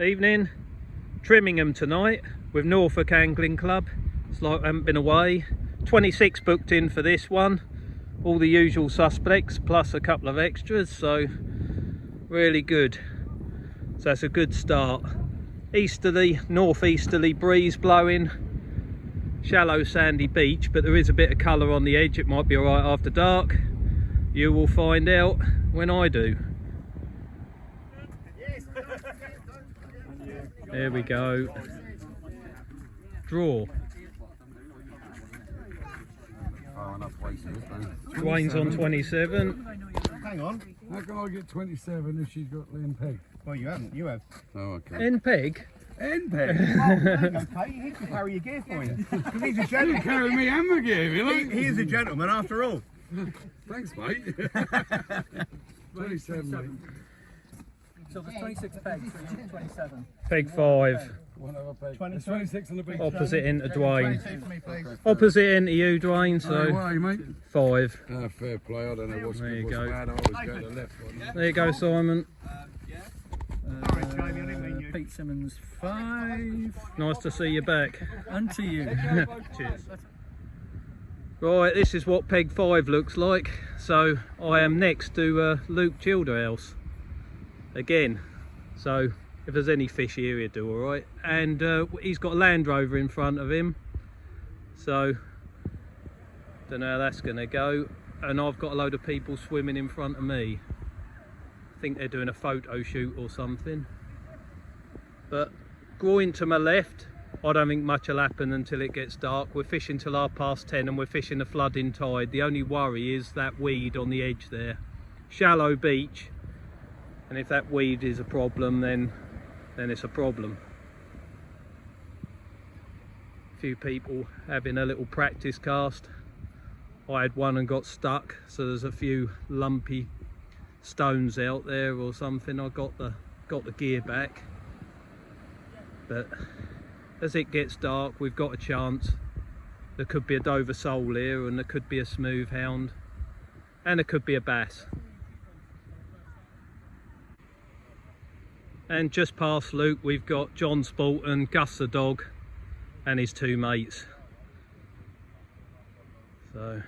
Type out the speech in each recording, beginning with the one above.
Evening. Trimmingham tonight with Norfolk Angling Club. It's like I haven't been away. 26 booked in for this one. All the usual suspects plus a couple of extras, so really good. So that's a good start. Easterly, northeasterly breeze blowing. Shallow sandy beach, but there is a bit of colour on the edge. It might be alright after dark. You will find out when I do. There we go. Draw. Dwayne's on 27. Hang on. How can I get 27 if she's got N peg? Well, you haven't. You have. Oh, okay. N peg? N peg? Okay, he can carry your gear for you. He's a You gentleman. carry me and my gear, you like? He is a gentleman after all. Thanks, mate. 27, mate. So there's 26 pegs, so you need 27. Peg 5. One other peg. There's 26 on the beach. Opposite into Dwayne. 22 for me, please. Opposite into you, Dwayne, So, so way, mate. 5. Fair play. I don't know what's There good, you what's go. bad. I always go to the left one. There you go, Simon. Pete Simmons 5. Nice to see you back. And to you. Cheers. Right, this is what peg 5 looks like. So I am next to Luke Childerhouse again. So if there's any fish here, he'll do all right. And he's got a Land Rover in front of him. So don't know how that's going to go. And I've got a load of people swimming in front of me. I think they're doing a photo shoot or something. But going to my left, I don't think much will happen until it gets dark. We're fishing till 10:30 and we're fishing the flooding tide. The only worry is that weed on the edge there. Shallow beach, and if that weed is a problem, then it's a problem. A few people having a little practice cast. I had one and got stuck, so there's a few lumpy stones out there or something. I got the gear back. But as it gets dark, we've got a chance. There could be a Dover sole here, and there could be a smooth hound, and there could be a bass. And just past Luke, we've got John Spalton, Gus the dog, and his 2 mates. So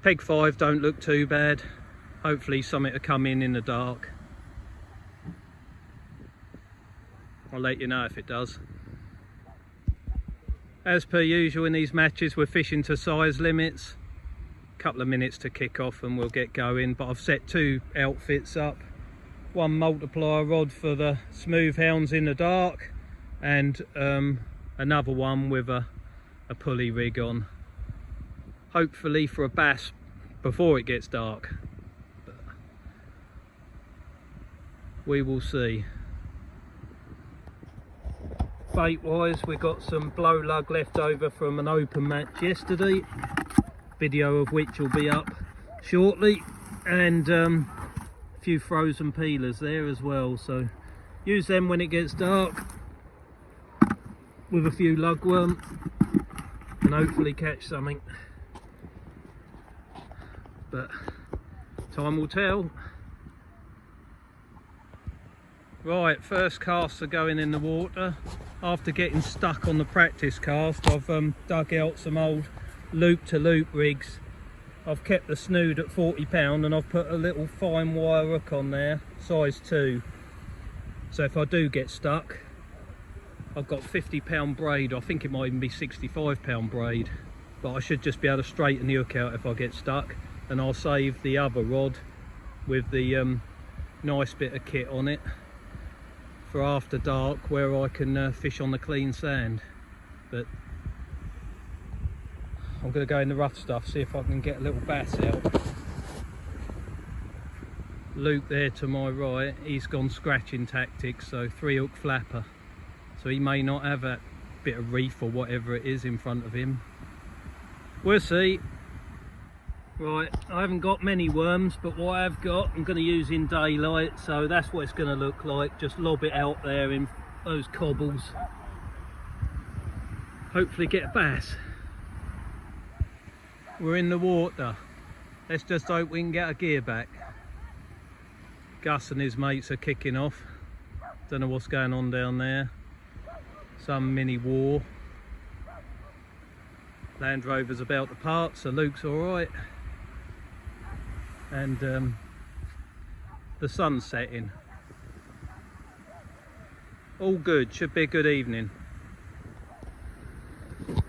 peg 5 don't look too bad. Hopefully something to come in the dark. I'll let you know if it does. As per usual in these matches, we're fishing to size limits. A couple of minutes to kick off and we'll get going. But I've set 2 outfits up. One multiplier rod for the smooth hounds in the dark, and another one with a pulley rig on. Hopefully for a bass before it gets dark. But we will see. Bait wise, we've got some blow lug left over from an open match yesterday, video of which will be up shortly, and a few frozen peelers there as well, so use them when it gets dark with a few lugworm and hopefully catch something, but time will tell. Right, first casts are going in the water. After getting stuck on the practice cast, I've dug out some old loop-to-loop rigs. I've kept the snood at £40 and I've put a little fine wire hook on there, size 2. So if I do get stuck, I've got £50 braid. I think it might even be £65 braid. But I should just be able to straighten the hook out if I get stuck. And I'll save the other rod with the nice bit of kit on it for after dark, where I can fish on the clean sand. But I'm going to go in the rough stuff, see if I can get a little bass out. Luke there to my right, he's gone scratching tactics, so 3 hook flapper. So he may not have that bit of reef or whatever it is in front of him. We'll see. Right, I haven't got many worms, but what I've got I'm going to use in daylight, so that's what it's going to look like. Just lob it out there in those cobbles. Hopefully get a bass. We're in the water. Let's just hope we can get a gear back. Gus and his mates are kicking off. Don't know what's going on down there. Some mini war. Land Rover's about to part, so Luke's alright. And the sun's setting. All good, should be a good evening.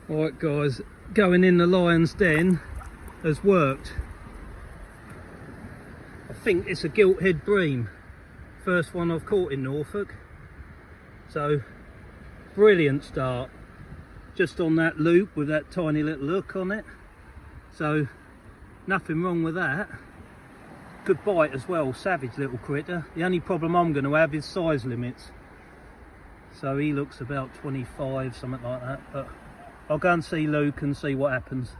Alright guys, going in the lion's den has worked. I think it's a gilt-head bream. First one I've caught in Norfolk. So, brilliant start. Just on that loop with that tiny little hook on it. So, nothing wrong with that. Good bite as well, savage little critter. The only problem I'm going to have is size limits. So he looks about 25, something like that. But I'll go and see Luke and see what happens.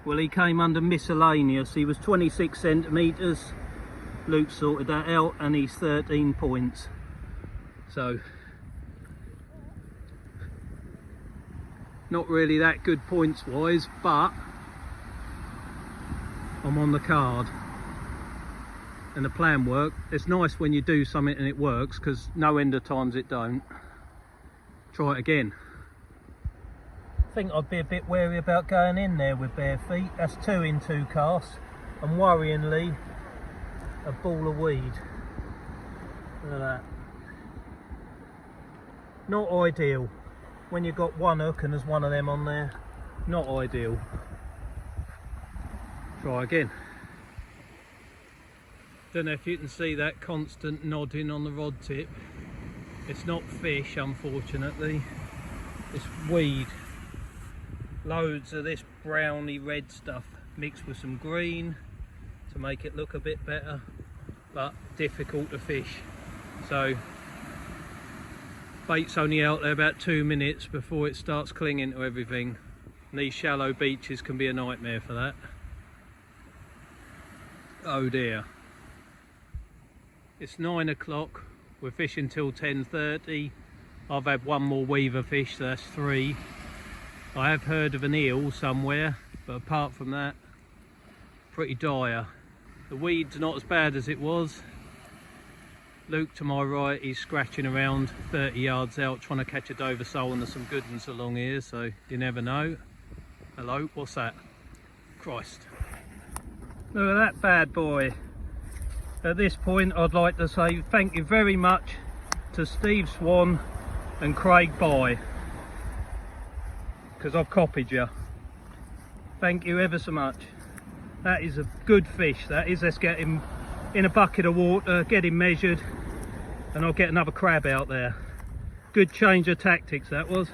Well, he came under miscellaneous. He was 26 centimetres. Luke sorted that out and he's 13 points. So, not really that good points wise, but I'm on the card. And the plan worked. It's nice when you do something and it works, because no end of times it don't. Try it again. I think I'd be a bit wary about going in there with bare feet. That's 2 in 2 casts, and worryingly a ball of weed. Look at that. Not ideal when you've got one hook and there's one of them on there. Not ideal. Try again. Don't know if you can see that constant nodding on the rod tip. It's not fish, unfortunately. It's weed. Loads of this browny red stuff mixed with some green to make it look a bit better, but difficult to fish. So bait's only out there about 2 minutes before it starts clinging to everything. And these shallow beaches can be a nightmare for that. Oh dear. It's 9 o'clock, we're fishing till 10:30. I've had one more weaver fish, so that's 3. I have heard of an eel somewhere, but apart from that, pretty dire. The weed's not as bad as it was. Luke to my right, he's scratching around 30 yards out trying to catch a Dover sole, and there's some good ones along here, so you never know. Hello, what's that? Christ. Look at that bad boy. At this point I'd like to say thank you very much to Steve Swan and Craig Bye, because I've copied you. Thank you ever so much. That is a good fish, that is. Let's get him in a bucket of water, get him measured, and I'll get another crab out there. Good change of tactics that was.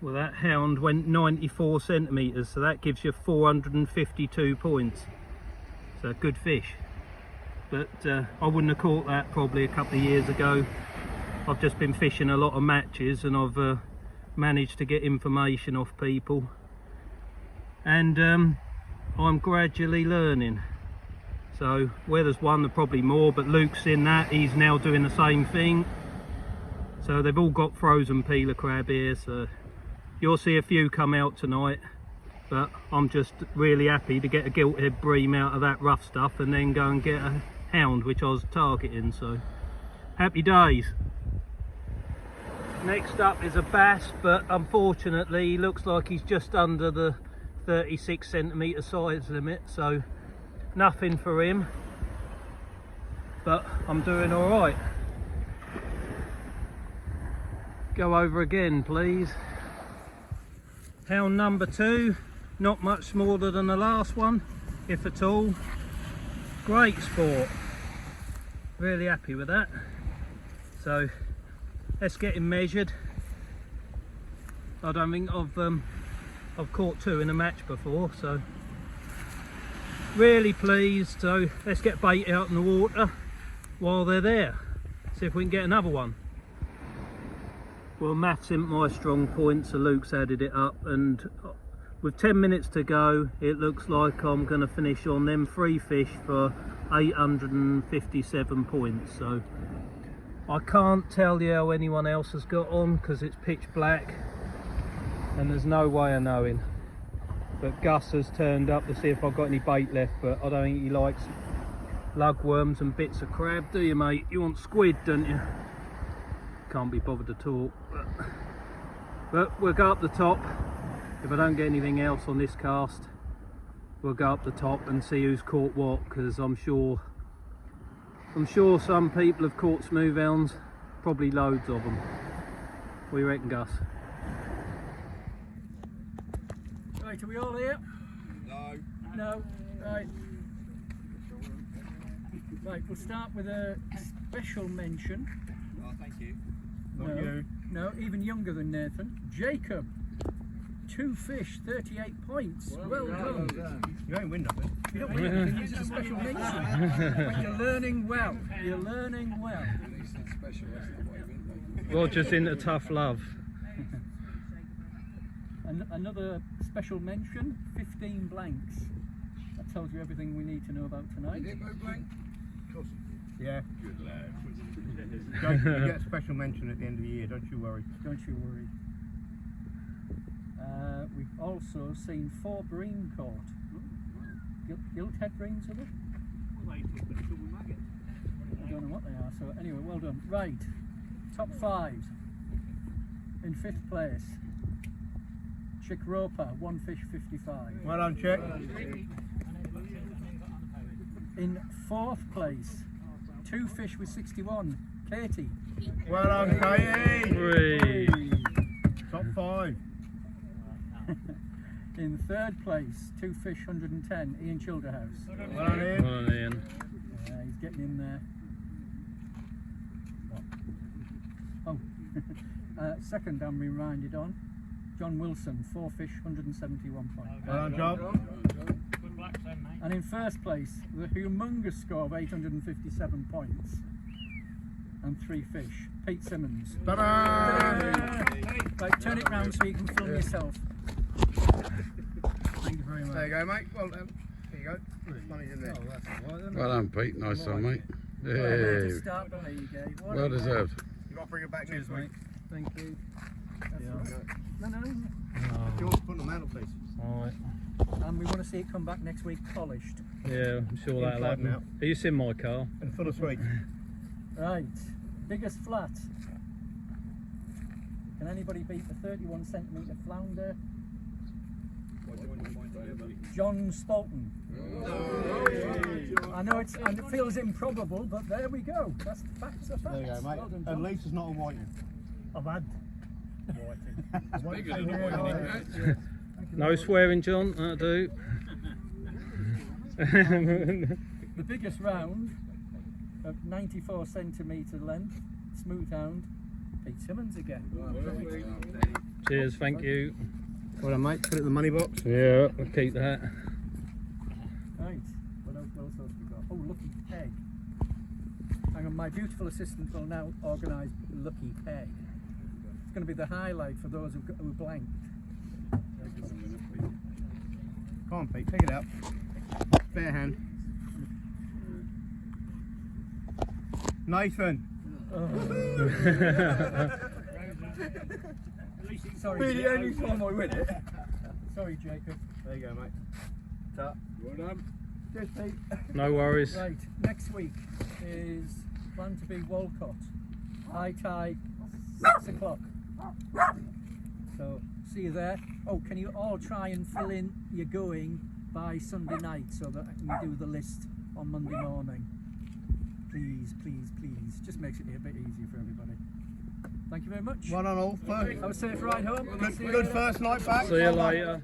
Well, that hound went 94 centimetres, so that gives you 452 points. So good fish. But I wouldn't have caught that probably a couple of years ago. I've just been fishing a lot of matches and I've managed to get information off people. And I'm gradually learning. So where there's one, there's probably more, but Luke's in that. He's now doing the same thing. So they've all got frozen peeler crab here, so you'll see a few come out tonight. But I'm just really happy to get a gilt-head bream out of that rough stuff and then go and get a hound, which I was targeting. So happy days. Next up is a bass, but unfortunately he looks like he's just under the 36 centimetre size limit, so nothing for him, but I'm doing all right. Go over again, please. Hound number 2, not much smaller than the last one, if at all. Great sport, really happy with that. So let's get him measured. I don't think I've caught 2 in a match before, so really pleased. So let's get bait out in the water while they're there, see if we can get another one. Well, maths isn't my strong point, so Luke's added it up, and with 10 minutes to go it looks like I'm going to finish on them 3 fish for 857 points. So I can't tell you how anyone else has got on because it's pitch black and there's no way of knowing. But Gus has turned up to see if I've got any bait left, but I don't think he likes lugworms and bits of crab, do you, mate? You want squid, don't you? Can't be bothered to talk. But we'll go up the top. If I don't get anything else on this cast, we'll go up the top and see who's caught what, because I'm sure some people have caught smoothhounds, probably loads of them. What do you reckon, Gus? Right, are we all here? No. No. Right. Right, we'll start with a special mention. Oh, thank you. No, no, even younger than Nathan. Jacob. 2 fish, 38 points. Well done. You ain't win nothing. You don't win anything, it's just a special mention. But you're learning well. You're learning well. Roger's into tough love. And another special mention, 15 blanks. That tells you everything we need to know about tonight. Yeah. Good lad. You get a special mention at the end of the year, don't you worry. Don't you worry. We've also seen 4 bream caught. Gilt head breams, are they? I don't know what they are, so anyway, well done. Right, top 5. In 5th place, Chick Roper, 1 fish 55. Well done, Chick. In 4th place, 2 fish with 61, Katie. Well done, Katie. 3. Top 5. In 3rd place, 2 fish 110, Ian Childerhouse. Well done, Ian. Well done, Ian. Yeah, he's getting in there. Oh, 2nd I'm reminded on, John Wilson, 4 fish 171 points. Well done, John. And in 1st place, the humongous score of 857 points and 3 fish, Pete Simmons. Ta-da! Right, turn it round so you can film yourself. Thank you very much. There you go, mate. Well done. There you go. Money's in there. Well done, Pete. Nice one, mate. Well, Hey. to start by you, Gabe. Well deserved. You've got to bring it back Cheers, next week. mate. Thank you. That's Yeah. right. No. Do you want to put on the mantelpiece? Alright. And we want to see it come back next week polished. Yeah, I'm sure that'll flat happen. now. Have you seen my car? And full of sweets. Right, biggest flat. Can anybody beat the 31 centimetre flounder? John Spalton. I know it feels improbable, but there we go. That's facts are facts. There you go, mate. Well done, At John. least it's not a whiting. I've had whiting. Bigger than a whiting, No swearing, John. That'll do. The biggest round of 94 centimetre length, smooth hound, Pete Simmons again. Cheers, thank you. Well done, mate. Put it in the money box. Yeah, I'll keep that. Right, what else have we got? Oh, Lucky Peg. Hang on, my beautiful assistant will now organise Lucky Peg. It's going to be the highlight for those who blanked. Come on, Pete. Pick it up. Bare hand. Nathan. Sorry, Be the Jacob. only time I win it. Sorry, Jacob. There you go, mate. Ta. Well done. Cheers, Pete. No worries. Right, next week is planned to be Walcott. High tide, 6 o'clock. So, see you there. Oh, can you all try and fill in your going by Sunday night so that I can do the list on Monday morning? Please, please, please. Just makes it a bit easier for everybody. Thank you very much. Well done, all. Have a safe ride home. See you Good later. first night back. See you later.